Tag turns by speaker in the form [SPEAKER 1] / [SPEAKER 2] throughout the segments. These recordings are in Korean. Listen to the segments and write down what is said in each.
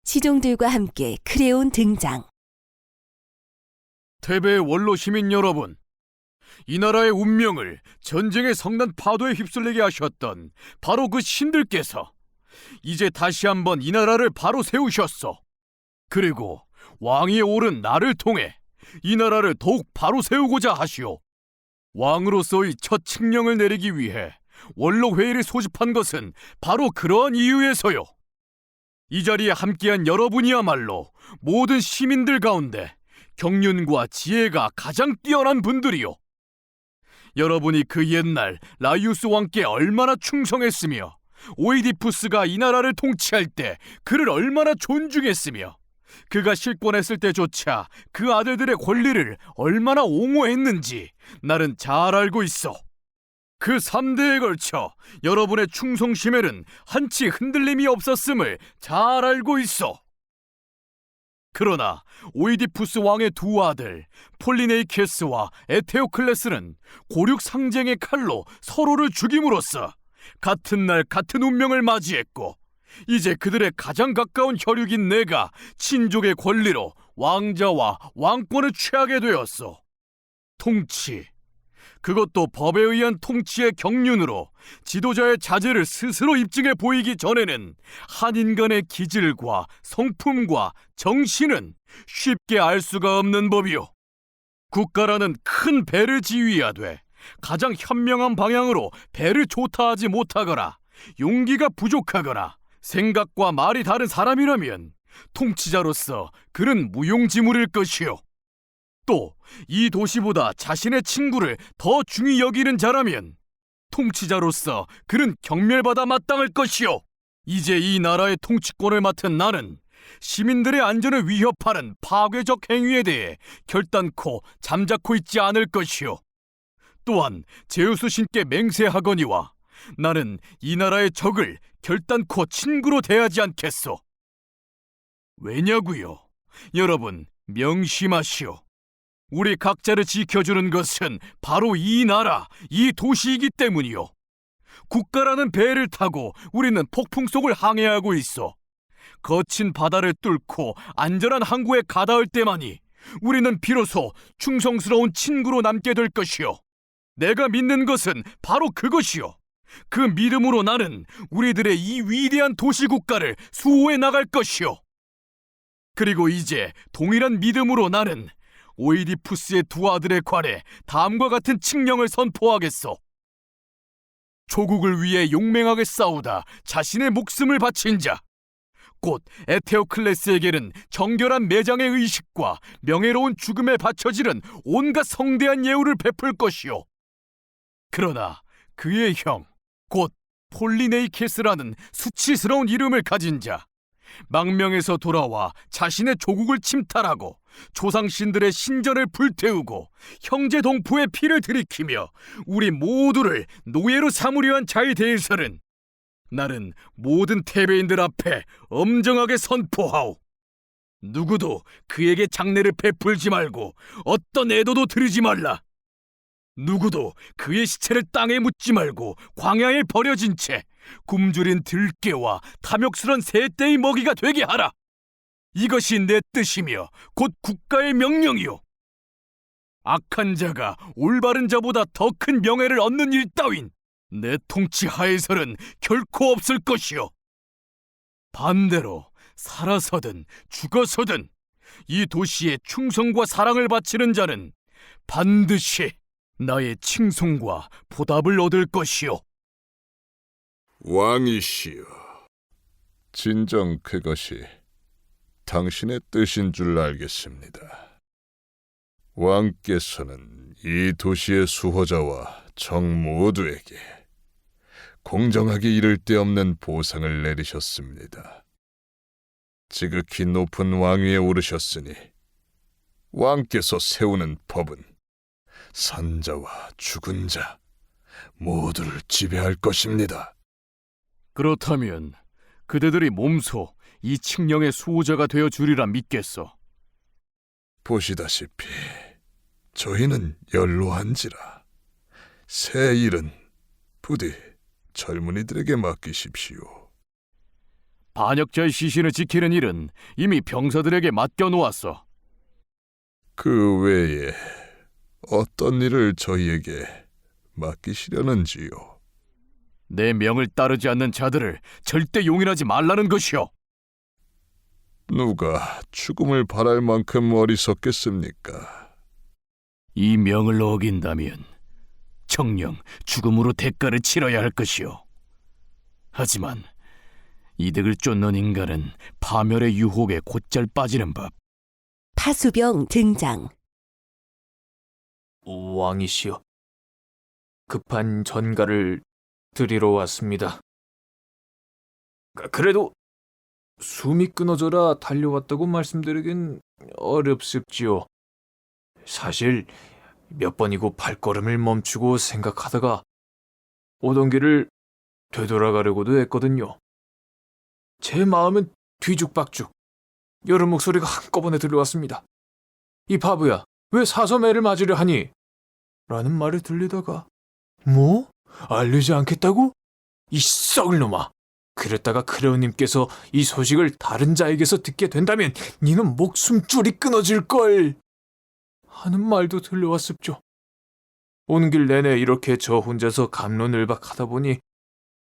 [SPEAKER 1] 시종들과 함께 크레온 등장.
[SPEAKER 2] 테베의 원로 시민 여러분, 이 나라의 운명을 전쟁의 성난 파도에 휩쓸리게 하셨던 바로 그 신들께서 이제 다시 한번 이 나라를 바로 세우셨소. 그리고 왕위에 오른 나를 통해 이 나라를 더욱 바로 세우고자 하시오. 왕으로서의 첫 칙령을 내리기 위해 원로 회의를 소집한 것은 바로 그러한 이유에서요. 이 자리에 함께한 여러분이야말로 모든 시민들 가운데 경륜과 지혜가 가장 뛰어난 분들이요. 여러분이 그 옛날 라이우스 왕께 얼마나 충성했으며 오이디푸스가 이 나라를 통치할 때 그를 얼마나 존중했으며 그가 실권했을 때조차 그 아들들의 권리를 얼마나 옹호했는지 나는 잘 알고 있어. 그 3대에 걸쳐 여러분의 충성심에는 한치 흔들림이 없었음을 잘 알고 있어. 그러나 오이디푸스 왕의 두 아들 폴리네이케스와 에테오클레스는 고륙 상쟁의 칼로 서로를 죽임으로써 같은 날 같은 운명을 맞이했고, 이제 그들의 가장 가까운 혈육인 내가 친족의 권리로 왕자와 왕권을 취하게 되었어. 통치, 그것도 법에 의한 통치의 경륜으로 지도자의 자질을 스스로 입증해 보이기 전에는 한 인간의 기질과 성품과 정신은 쉽게 알 수가 없는 법이요. 국가라는 큰 배를 지휘하되 가장 현명한 방향으로 배를 조타하지 못하거나 용기가 부족하거나 생각과 말이 다른 사람이라면 통치자로서 그는 무용지물일 것이요. 또 이 도시보다 자신의 친구를 더 중히 여기는 자라면 통치자로서 그는 경멸받아 마땅할 것이요. 이제 이 나라의 통치권을 맡은 나는 시민들의 안전을 위협하는 파괴적 행위에 대해 결단코 잠자코 있지 않을 것이요. 또한 제우스 신께 맹세하거니와 나는 이 나라의 적을 결단코 친구로 대하지 않겠소. 왜냐고요? 여러분 명심하시오. 우리 각자를 지켜주는 것은 바로 이 나라, 이 도시이기 때문이요. 국가라는 배를 타고 우리는 폭풍 속을 항해하고 있어. 거친 바다를 뚫고 안전한 항구에 가닿을 때만이 우리는 비로소 충성스러운 친구로 남게 될 것이요. 내가 믿는 것은 바로 그것이요. 그 믿음으로 나는 우리들의 이 위대한 도시 국가를 수호해 나갈 것이요. 그리고 이제 동일한 믿음으로 나는 오이디푸스의 두 아들에 관해 다음과 같은 칙령을 선포하겠소. 조국을 위해 용맹하게 싸우다 자신의 목숨을 바친 자, 곧 에테오클레스에게는 정결한 매장의 의식과 명예로운 죽음에 바쳐지는 온갖 성대한 예우를 베풀 것이요. 그러나 그의 형, 곧 폴리네이케스라는 수치스러운 이름을 가진 자, 망명에서 돌아와 자신의 조국을 침탈하고 조상신들의 신전을 불태우고 형제 동포의 피를 들이키며 우리 모두를 노예로 삼으려 한 자에 대해서는 나는 모든 테베인들 앞에 엄정하게 선포하오. 누구도 그에게 장례를 베풀지 말고 어떤 애도도 드리지 말라. 누구도 그의 시체를 땅에 묻지 말고 광야에 버려진 채 굶주린 들깨와 탐욕스런 새떼의 먹이가 되게 하라. 이것이 내 뜻이며 곧 국가의 명령이요. 악한 자가 올바른 자보다 더 큰 명예를 얻는 일 따윈 내 통치 하에서는 결코 없을 것이요. 반대로 살아서든 죽어서든 이 도시에 충성과 사랑을 바치는 자는 반드시 나의 칭송과 보답을 얻을 것이요.
[SPEAKER 3] 왕이시여, 진정 그것이 당신의 뜻인 줄 알겠습니다. 왕께서는 이 도시의 수호자와 정 모두에게 공정하게 이를 데 없는 보상을 내리셨습니다. 지극히 높은 왕위에 오르셨으니 왕께서 세우는 법은 산자와 죽은 자 모두를 지배할 것입니다.
[SPEAKER 2] 그렇다면 그대들이 몸소 이 칙령의 수호자가 되어 주리라 믿겠소.
[SPEAKER 3] 보시다시피 저희는 연로한지라 새 일은 부디 젊은이들에게 맡기십시오.
[SPEAKER 2] 반역자의 시신을 지키는 일은 이미 병사들에게 맡겨놓았어.
[SPEAKER 3] 그 외에 어떤 일을 저희에게 맡기시려는지요?
[SPEAKER 2] 내 명을 따르지 않는 자들을 절대 용인하지 말라는 것이오.
[SPEAKER 3] 누가 죽음을 바랄 만큼 어리석겠습니까?
[SPEAKER 2] 이 명을 어긴다면 정녕 죽음으로 대가를 치러야 할 것이오. 하지만 이득을 쫓는 인간은 파멸의 유혹에 곧잘 빠지는 법.
[SPEAKER 1] 파수병 등장.
[SPEAKER 4] 왕이시여, 급한 전가를 드리러 왔습니다. 그래도 숨이 끊어져라 달려왔다고 말씀드리긴 어렵습지요. 사실 몇 번이고 발걸음을 멈추고 생각하다가 오던 길을 되돌아가려고도 했거든요. 제 마음은 뒤죽박죽. 여러 목소리가 한꺼번에 들려왔습니다. 이 바보야, 왜 사서매를 맞으려 하니? 라는 말이 들리다가 뭐? 알리지 않겠다고? 이 썩을 놈아! 그랬다가 크레오님께서 이 소식을 다른 자에게서 듣게 된다면 니는 목숨줄이 끊어질걸! 하는 말도 들려왔습죠. 오는 길 내내 이렇게 저 혼자서 갑론을박하다 보니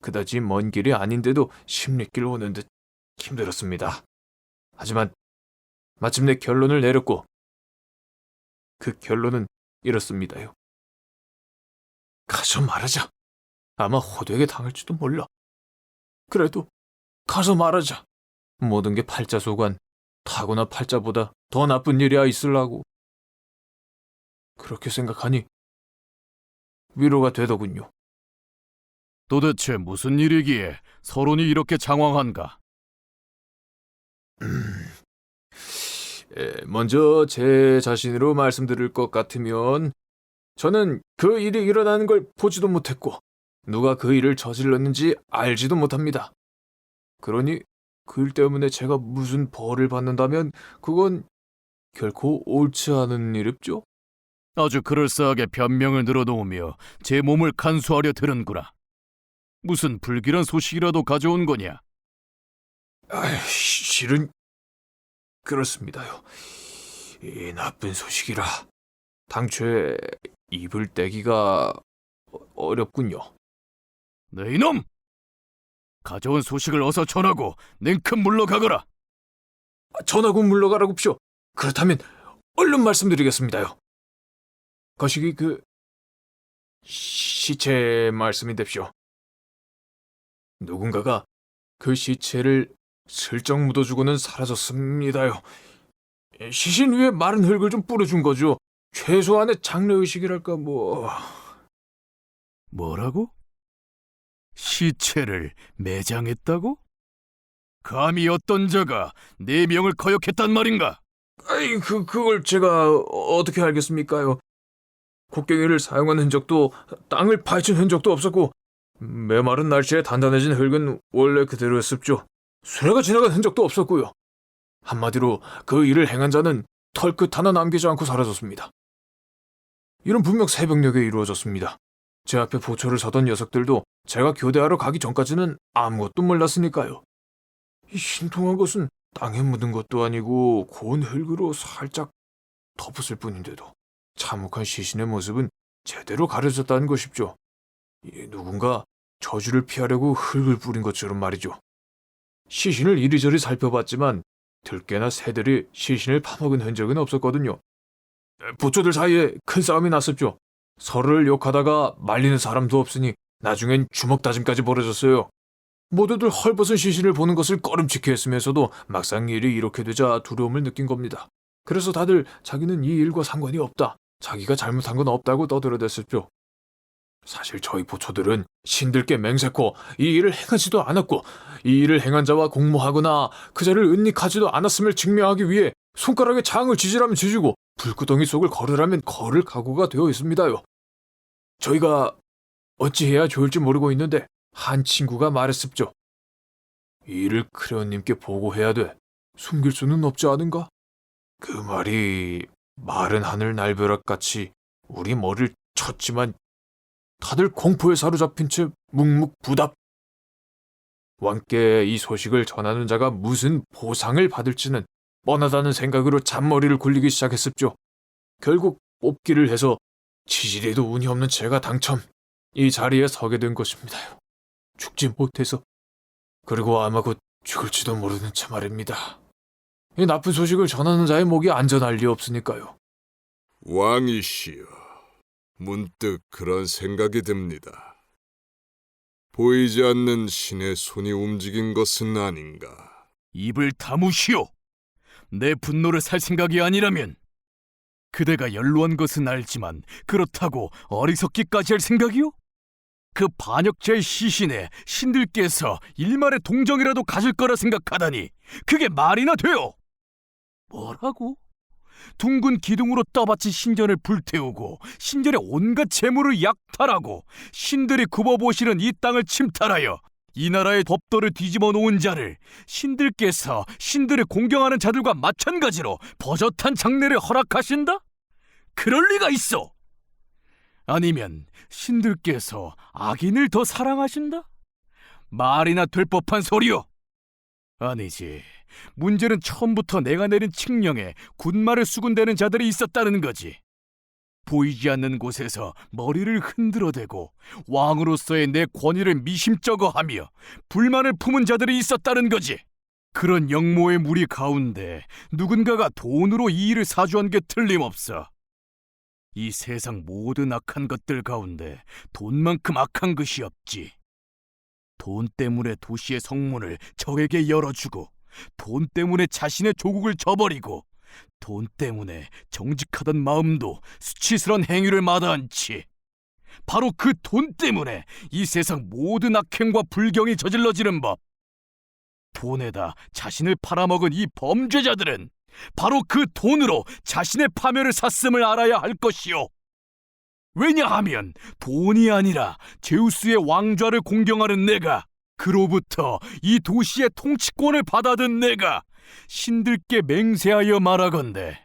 [SPEAKER 4] 그다지 먼 길이 아닌데도 십리길 오는 듯 힘들었습니다. 하지만 마침내 결론을 내렸고 그 결론은 이렇습니다요. 가서 말하자. 아마 호되게 당할지도 몰라. 그래도 가서 말하자. 모든 게 팔자소관, 타고나 팔자보다 더 나쁜 일이야 있으려고. 그렇게 생각하니 위로가 되더군요.
[SPEAKER 2] 도대체 무슨 일이기에 서론이 이렇게 장황한가?
[SPEAKER 4] 먼저 제 자신으로 말씀드릴 것 같으면 저는 그 일이 일어나는 걸 보지도 못했고 누가 그 일을 저질렀는지 알지도 못합니다. 그러니 그 일 때문에 제가 무슨 벌을 받는다면 그건 결코 옳지 않은 일입죠.
[SPEAKER 2] 아주 그럴싸하게 변명을 늘어놓으며 제 몸을 간수하려 드는구나. 무슨 불길한 소식이라도 가져온 거냐?
[SPEAKER 4] 실은 그렇습니다요. 이 나쁜 소식이라 당초에 입을 떼기가 어렵군요.
[SPEAKER 2] 네 이놈! 가져온 소식을 어서 전하고 냉큼 물러가거라.
[SPEAKER 4] 전하고 물러가라고쇼. 그렇다면 얼른 말씀드리겠습니다요. 거시기 그 시체 말씀인데쇼. 누군가가 그 시체를 슬쩍 묻어주고는 사라졌습니다요. 시신 위에 마른 흙을 좀 뿌려준 거죠. 최소한의 장례의식이랄까 뭐...
[SPEAKER 2] 뭐라고? 시체를 매장했다고? 감히 어떤 자가 내 명을 거역했단 말인가?
[SPEAKER 4] 아이, 그걸 제가 어떻게 알겠습니까요? 곡괭이를 사용한 흔적도 땅을 파헤친 흔적도 없었고 메마른 날씨에 단단해진 흙은 원래 그대로였습죠. 수레가 지나간 흔적도 없었고요. 한마디로 그 일을 행한 자는 털끝 하나 남기지 않고 사라졌습니다. 이는 분명 새벽녘에 이루어졌습니다. 제 앞에 보초를 서던 녀석들도 제가 교대하러 가기 전까지는 아무것도 몰랐으니까요. 이 신통한 것은 땅에 묻은 것도 아니고 고운 흙으로 살짝 덮었을 뿐인데도 참혹한 시신의 모습은 제대로 가려졌다는 것이죠. 누군가 저주를 피하려고 흙을 뿌린 것처럼 말이죠. 시신을 이리저리 살펴봤지만 들깨나 새들이 시신을 파먹은 흔적은 없었거든요. 보초들 사이에 큰 싸움이 났었죠. 서로를 욕하다가 말리는 사람도 없으니 나중엔 주먹 다짐까지 벌어졌어요. 모두들 헐벗은 시신을 보는 것을 꺼림칙해 했으면서도 막상 일이 이렇게 되자 두려움을 느낀 겁니다. 그래서 다들 자기는 이 일과 상관이 없다, 자기가 잘못한 건 없다고 떠들어댔었죠. 사실 저희 보초들은 신들께 맹세코 이 일을 행하지도 않았고 이 일을 행한 자와 공모하거나 그 자를 은닉하지도 않았음을 증명하기 위해 손가락에 장을 지지라면 지지고 불구덩이 속을 걸으라면 걸을 각오가 되어 있습니다요. 저희가 어찌해야 좋을지 모르고 있는데 한 친구가 말했습죠. 이 일을 크레온님께 보고해야 돼. 숨길 수는 없지 않은가? 그 말이 마른 하늘 날벼락같이 우리 머리를 쳤지만 다들 공포에 사로잡힌 채 묵묵부답. 왕께 이 소식을 전하는 자가 무슨 보상을 받을지는 뻔하다는 생각으로 잔머리를 굴리기 시작했습죠. 결국 뽑기를 해서 치질이도 운이 없는 제가 당첨, 이 자리에 서게 된 것입니다요. 죽지 못해서. 그리고 아마 곧 죽을지도 모르는 차 말입니다. 이 나쁜 소식을 전하는 자의 목이 안전할 리 없으니까요.
[SPEAKER 3] 왕이시여, 문득 그런 생각이 듭니다. 보이지 않는 신의 손이 움직인 것은 아닌가.
[SPEAKER 2] 입을 다무시오. 내 분노를 살 생각이 아니라면 그대가 연로한 것은 알지만 그렇다고 어리석기까지 할 생각이요? 그 반역자의 시신에 신들께서 일말의 동정이라도 가질 거라 생각하다니 그게 말이나 돼요? 뭐라고? 둥근 기둥으로 떠받친 신전을 불태우고 신전의 온갖 재물을 약탈하고 신들이 굽어보시는 이 땅을 침탈하여 이 나라의 법도를 뒤집어 놓은 자를 신들께서 신들을 공경하는 자들과 마찬가지로 버젓한 장례를 허락하신다? 그럴 리가 있어! 아니면 신들께서 악인을 더 사랑하신다? 말이나 될 법한 소리요! 아니지. 문제는 처음부터 내가 내린 칙령에 군말을 수군대는 자들이 있었다는 거지. 보이지 않는 곳에서 머리를 흔들어대고 왕으로서의 내 권위를 미심쩍어하며 불만을 품은 자들이 있었다는 거지. 그런 영모의 무리 가운데 누군가가 돈으로 이 일을 사주한 게 틀림없어. 이 세상 모든 악한 것들 가운데 돈만큼 악한 것이 없지. 돈 때문에 도시의 성문을 적에게 열어주고 돈 때문에 자신의 조국을 저버리고 돈 때문에 정직하던 마음도 수치스런 행위를 마다않지. 바로 그 돈 때문에 이 세상 모든 악행과 불경이 저질러지는 법. 돈에다 자신을 팔아먹은 이 범죄자들은 바로 그 돈으로 자신의 파멸을 샀음을 알아야 할 것이요. 왜냐하면 돈이 아니라 제우스의 왕좌를 공경하는 내가, 그로부터 이 도시의 통치권을 받아든 내가 신들께 맹세하여 말하건대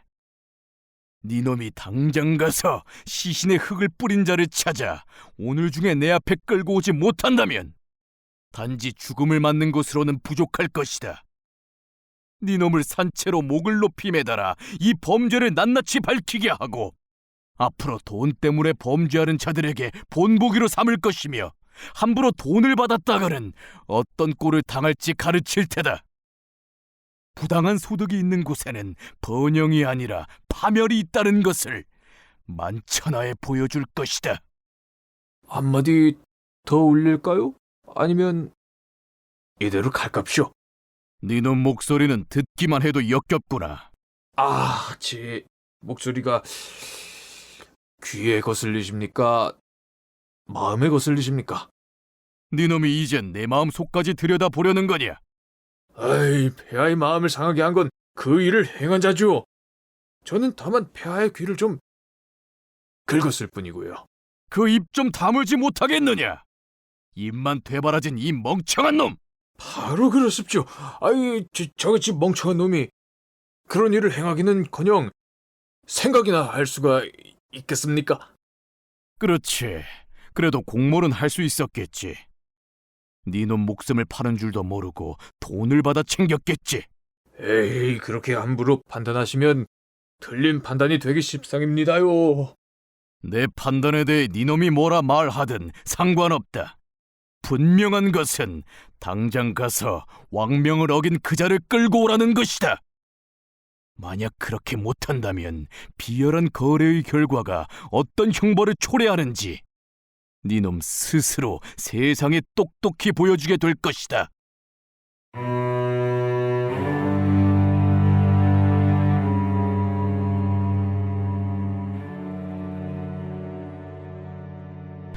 [SPEAKER 2] 니놈이 당장 가서 시신의 흙을 뿌린 자를 찾아 오늘 중에 내 앞에 끌고 오지 못한다면 단지 죽음을 맞는 것으로는 부족할 것이다. 니놈을 산채로 목을 높이 매달아 이 범죄를 낱낱이 밝히게 하고 앞으로 돈 때문에 범죄하는 자들에게 본보기로 삼을 것이며 함부로 돈을 받았다가는 어떤 꼴을 당할지 가르칠 테다. 부당한 소득이 있는 곳에는 번영이 아니라 파멸이 있다는 것을 만천하에 보여줄 것이다.
[SPEAKER 4] 한마디 더 올릴까요? 아니면 이대로 갈깝쇼?
[SPEAKER 2] 니놈 목소리는 듣기만 해도 역겹구나.
[SPEAKER 4] 아, 제 목소리가 귀에 거슬리십니까? 마음에 거슬리십니까?
[SPEAKER 2] 니놈이 이젠 내 마음 속까지 들여다보려는 거냐?
[SPEAKER 4] 아이, 폐하의 마음을 상하게 한 건 그 일을 행한 자죠. 저는 다만 폐하의 귀를 좀 긁었을 뿐이고요.
[SPEAKER 2] 그 입 좀 다물지 못하겠느냐? 입만 되바라진 이 멍청한 놈!
[SPEAKER 4] 바로 그렇습죠. 아이, 저같이 멍청한 놈이 그런 일을 행하기는커녕 생각이나 할 수가 있겠습니까?
[SPEAKER 2] 그렇지. 그래도 공모는 할 수 있었겠지. 니놈 목숨을 파는 줄도 모르고 돈을 받아 챙겼겠지.
[SPEAKER 4] 에이, 그렇게 함부로 판단하시면 틀린 판단이 되기 십상입니다요.
[SPEAKER 2] 내 판단에 대해 니놈이 뭐라 말하든 상관없다. 분명한 것은 당장 가서 왕명을 어긴 그 자를 끌고 오라는 것이다. 만약 그렇게 못한다면 비열한 거래의 결과가 어떤 형벌을 초래하는지 니놈 스스로 세상에 똑똑히 보여주게 될 것이다.